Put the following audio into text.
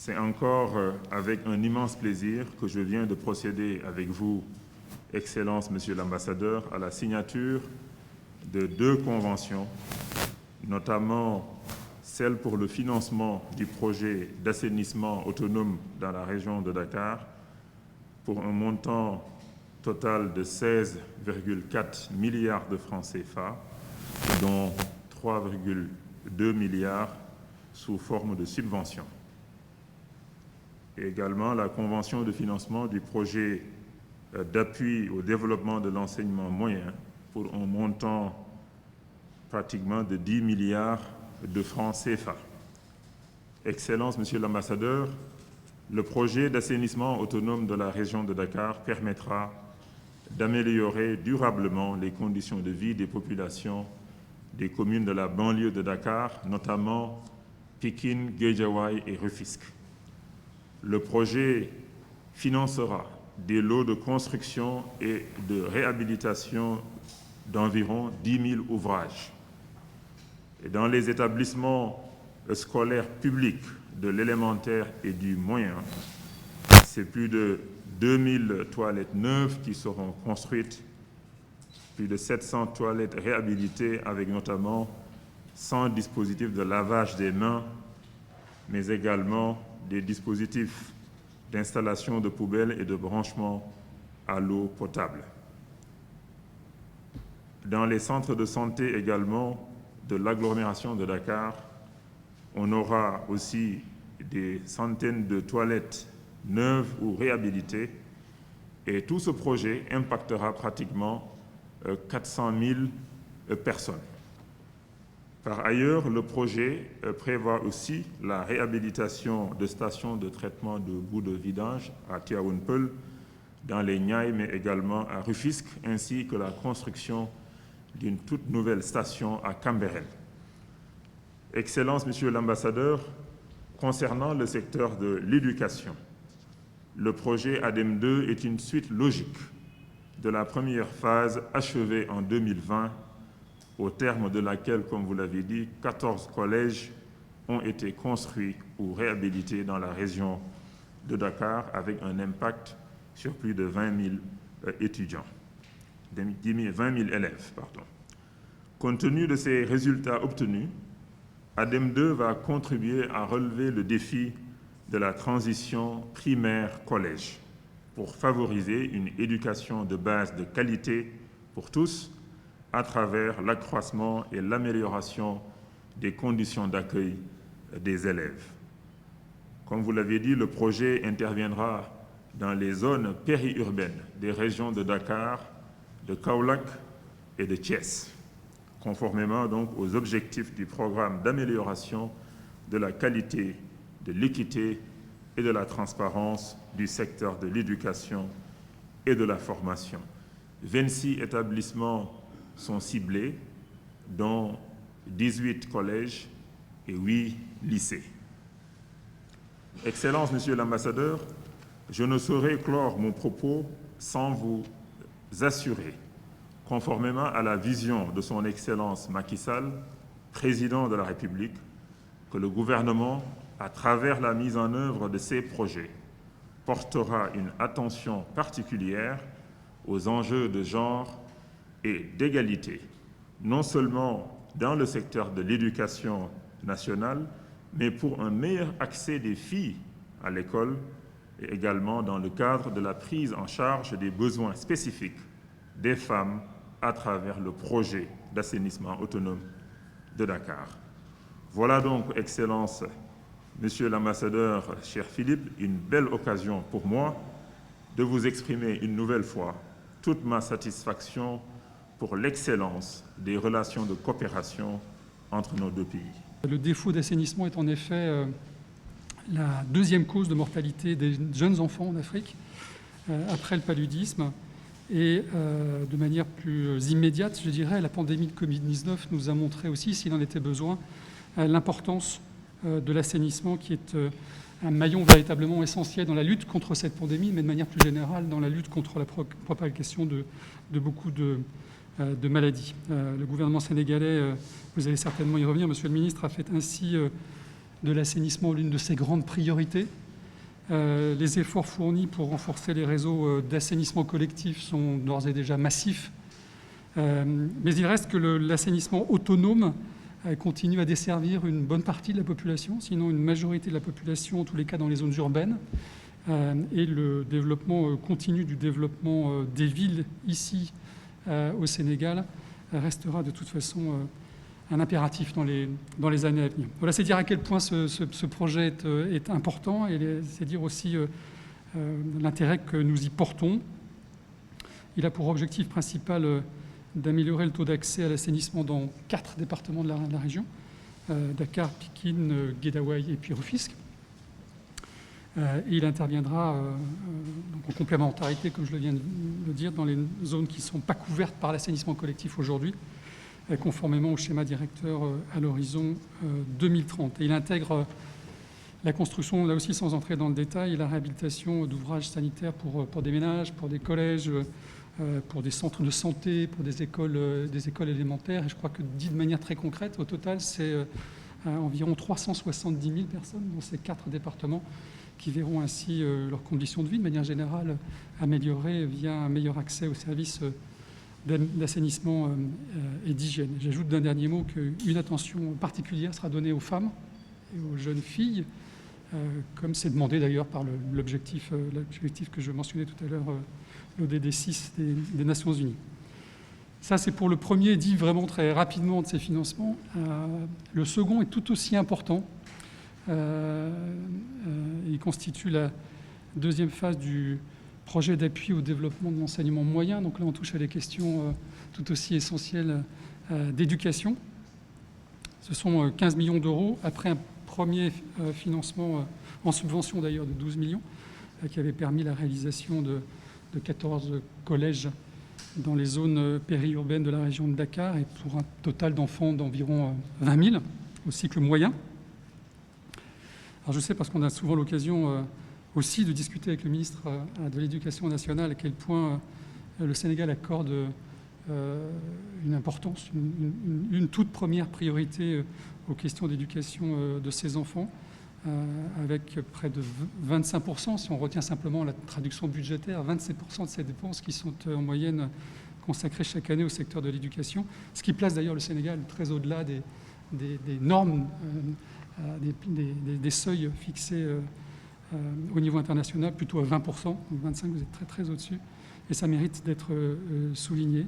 C'est encore avec un immense plaisir que je viens de procéder avec vous, Excellence, Monsieur l'Ambassadeur, à la signature de 2 conventions, notamment celle pour le financement du projet d'assainissement autonome dans la région de Dakar pour un montant total de 16,4 milliards de francs CFA, dont 3,2 milliards sous forme de subventions. Et également la convention de financement du projet d'appui au développement de l'enseignement moyen pour un montant pratiquement de 10 milliards de francs CFA. Excellence, Monsieur l'Ambassadeur, le projet d'assainissement autonome de la région de Dakar permettra d'améliorer durablement les conditions de vie des populations des communes de la banlieue de Dakar, notamment Pikine, Guédiawaye et Rufisque. Le projet financera des lots de construction et de réhabilitation d'environ 10 000 ouvrages. Et dans les établissements scolaires publics de l'élémentaire et du moyen, c'est plus de 2000 toilettes neuves qui seront construites, plus de 700 toilettes réhabilitées avec notamment 100 dispositifs de lavage des mains, mais également des dispositifs d'installation de poubelles et de branchement à l'eau potable. Dans les centres de santé également de l'agglomération de Dakar, on aura aussi des centaines de toilettes neuves ou réhabilitées et tout ce projet impactera pratiquement 400 000 personnes. Par ailleurs, le projet prévoit aussi la réhabilitation de stations de traitement de boues de vidange à Tiaounpeulh, dans les Niayes, mais également à Rufisque, ainsi que la construction d'une toute nouvelle station à Cambérène. Excellence, Monsieur l'Ambassadeur, concernant le secteur de l'éducation, le projet ADEM 2 est une suite logique de la première phase achevée en 2020, au terme de laquelle, comme vous l'avez dit, 14 collèges ont été construits ou réhabilités dans la région de Dakar avec un impact sur plus de 20 000 étudiants, 20 000 élèves. Compte tenu de ces résultats obtenus, ADEM 2 va contribuer à relever le défi de la transition primaire-collège pour favoriser une éducation de base de qualité pour tous, à travers l'accroissement et l'amélioration des conditions d'accueil des élèves. Comme vous l'avez dit, le projet interviendra dans les zones périurbaines des régions de Dakar, de Kaolack et de Thiès, conformément donc aux objectifs du programme d'amélioration de la qualité, de l'équité et de la transparence du secteur de l'éducation et de la formation. 26 établissements sont ciblés, dont 18 collèges et 8 lycées. Excellence, Monsieur l'Ambassadeur, je ne saurais clore mon propos sans vous assurer, conformément à la vision de son Excellence Macky Sall, Président de la République, que le gouvernement, à travers la mise en œuvre de ces projets, portera une attention particulière aux enjeux de genre et d'égalité, non seulement dans le secteur de l'éducation nationale, mais pour un meilleur accès des filles à l'école et également dans le cadre de la prise en charge des besoins spécifiques des femmes à travers le projet d'assainissement autonome de Dakar. Voilà donc, Excellence, Monsieur l'Ambassadeur, cher Philippe, une belle occasion pour moi de vous exprimer une nouvelle fois toute ma satisfaction pour l'excellence des relations de coopération entre nos 2 pays. Le défaut d'assainissement est en effet la 2e cause de mortalité des jeunes enfants en Afrique, après le paludisme. Et de manière plus immédiate, je dirais, la pandémie de Covid-19 nous a montré aussi, s'il en était besoin, l'importance de l'assainissement qui est un maillon véritablement essentiel dans la lutte contre cette pandémie, mais de manière plus générale dans la lutte contre la propagation de beaucoup de maladies. Le gouvernement sénégalais, vous allez certainement y revenir, Monsieur le Ministre, a fait ainsi de l'assainissement l'une de ses grandes priorités. Les efforts fournis pour renforcer les réseaux d'assainissement collectif sont d'ores et déjà massifs. Mais il reste que l'assainissement autonome continue à desservir une bonne partie de la population, sinon une majorité de la population, en tous les cas dans les zones urbaines. Et le développement continu du développement des villes ici au Sénégal restera de toute façon un impératif dans les années à venir. Voilà, c'est dire à quel point ce projet est important et c'est dire aussi l'intérêt que nous y portons. Il a pour objectif principal d'améliorer le taux d'accès à l'assainissement dans 4 départements de la région, Dakar, Pikine, Guédiawaye et puis Rufisque. Et il interviendra donc en complémentarité, comme je viens de le dire, dans les zones qui ne sont pas couvertes par l'assainissement collectif aujourd'hui, conformément au schéma directeur à l'horizon 2030. Et il intègre la construction, là aussi sans entrer dans le détail, la réhabilitation d'ouvrages sanitaires pour des ménages, pour des collèges, pour des centres de santé, pour des écoles élémentaires. Et je crois que, dit de manière très concrète, au total, c'est environ 370 000 personnes dans ces 4 départements qui verront ainsi leurs conditions de vie, de manière générale, améliorées via un meilleur accès aux services d'assainissement et d'hygiène. J'ajoute d'un dernier mot qu'une attention particulière sera donnée aux femmes et aux jeunes filles, comme c'est demandé d'ailleurs par l'objectif que je mentionnais tout à l'heure, l'ODD 6 des Nations Unies. Ça, c'est pour le premier, dit vraiment très rapidement de ces financements. Le second est tout aussi important. Il constitue la deuxième phase du projet d'appui au développement de l'enseignement moyen. Donc là, on touche à des questions tout aussi essentielles d'éducation. Ce sont 15 millions d'euros, après un premier financement en subvention d'ailleurs de 12 millions, qui avait permis la réalisation de 14 collèges dans les zones périurbaines de la région de Dakar, et pour un total d'enfants d'environ 20 000 au cycle moyen. Alors je sais, parce qu'on a souvent l'occasion aussi de discuter avec le ministre de l'Éducation nationale, à quel point le Sénégal accorde une importance, une toute première priorité aux questions d'éducation de ses enfants, avec près de 25%, si on retient simplement la traduction budgétaire, 27% de ces dépenses qui sont en moyenne consacrées chaque année au secteur de l'éducation, ce qui place d'ailleurs le Sénégal très au-delà des normes, des seuils fixés au niveau international, plutôt à 20%, donc 25%, vous êtes très très au-dessus, et ça mérite d'être souligné.